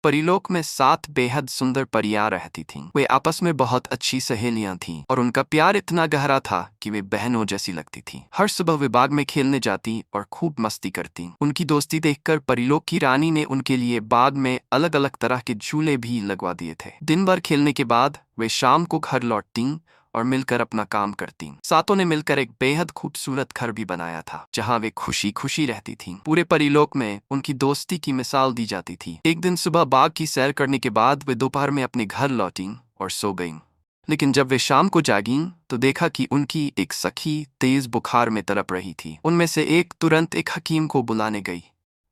परीलोक में 7 बेहद सुंदर परियां रहती थीं। वे आपस में बहुत अच्छी सहेलियां थीं और उनका प्यार इतना गहरा था कि वे बहनों जैसी लगती थीं। हर सुबह वे बाग में खेलने जाती और खूब मस्ती करती। उनकी दोस्ती देखकर परीलोक की रानी ने उनके लिए बाग में अलग अलग तरह के झूले भी लगवा दिए थे। दिन भर खेलने के बाद वे शाम को घर लौटतीं और मिलकर अपना काम करती। सातों ने मिलकर एक बेहद खूबसूरत घर भी बनाया था जहां वे खुशी खुशी रहती थीं। पूरे परीलोक में उनकी दोस्ती की मिसाल दी जाती थी। एक दिन सुबह बाग की सैर करने के बाद वे दोपहर में अपने घर लौटीं और सो गईं। लेकिन जब वे शाम को जागीं तो देखा कि उनकी एक सखी तेज बुखार में तड़प रही थी। उनमें से एक तुरंत एक हकीम को बुलाने गई।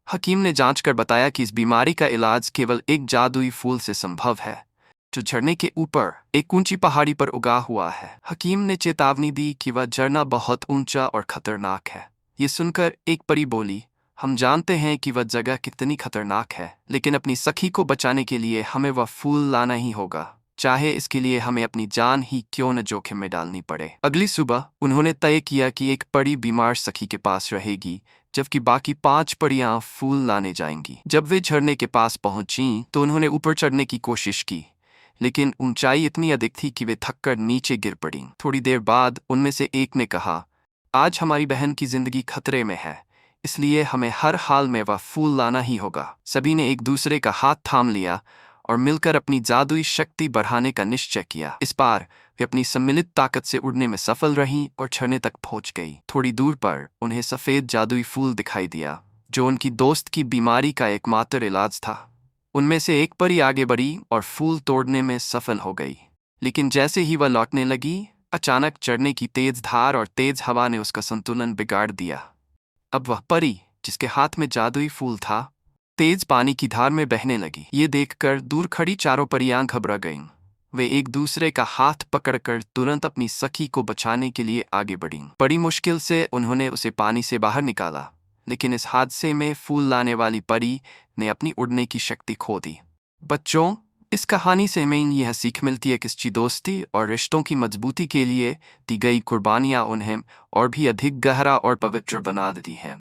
हकीम ने जांच कर बताया कि इस बीमारी का इलाज केवल एक जादुई फूल से संभव है जो झरने के ऊपर एक ऊंची पहाड़ी पर उगा हुआ है। हकीम ने चेतावनी दी कि वह झरना बहुत ऊंचा और खतरनाक है। ये सुनकर एक परी बोली, हम जानते हैं कि वह जगह कितनी खतरनाक है, लेकिन अपनी सखी को बचाने के लिए हमें वह फूल लाना ही होगा, चाहे इसके लिए हमें अपनी जान ही क्यों न जोखिम में डालनी पड़े। अगली सुबह उन्होंने तय किया कि एक परी बीमार सखी के पास रहेगी जबकि बाकी 5 परियां फूल लाने जाएंगी। जब वे झरने के पास पहुंचीं तो उन्होंने ऊपर चढ़ने की कोशिश की, लेकिन ऊंचाई इतनी अधिक थी कि वे थककर नीचे गिर पड़ीं। थोड़ी देर बाद उनमें से एक ने कहा, आज हमारी बहन की जिंदगी खतरे में है, इसलिए हमें हर हाल में वह फूल लाना ही होगा। सभी ने एक दूसरे का हाथ थाम लिया और मिलकर अपनी जादुई शक्ति बढ़ाने का निश्चय किया। इस बार वे अपनी सम्मिलित ताकत से उड़ने में सफल रहीं और झरने तक पहुंच गई। थोड़ी दूर पर उन्हें सफेद जादुई फूल दिखाई दिया जो उनकी दोस्त की बीमारी का एकमात्र इलाज था। उनमें से एक परी आगे बढ़ी और फूल तोड़ने में सफल हो गई, लेकिन जैसे ही वह लौटने लगी, अचानक चढ़ने की तेज धार और तेज हवा ने उसका संतुलन बिगाड़ दिया। अब वह परी जिसके हाथ में जादुई फूल था, तेज पानी की धार में बहने लगी। ये देखकर दूर खड़ी चारों परियां घबरा गईं। वे एक दूसरे का हाथ पकड़कर तुरंत अपनी सखी को बचाने के लिए आगे बढ़ीं। बड़ी मुश्किल से उन्होंने उसे पानी से बाहर निकाला, लेकिन इस हादसे में फूल लाने वाली परी ने अपनी उड़ने की शक्ति खो दी। बच्चों, इस कहानी से हमें यह सीख मिलती है कि सच्ची दोस्ती और रिश्तों की मजबूती के लिए दी गई कुर्बानियां उन्हें और भी अधिक गहरा और पवित्र बना देती हैं।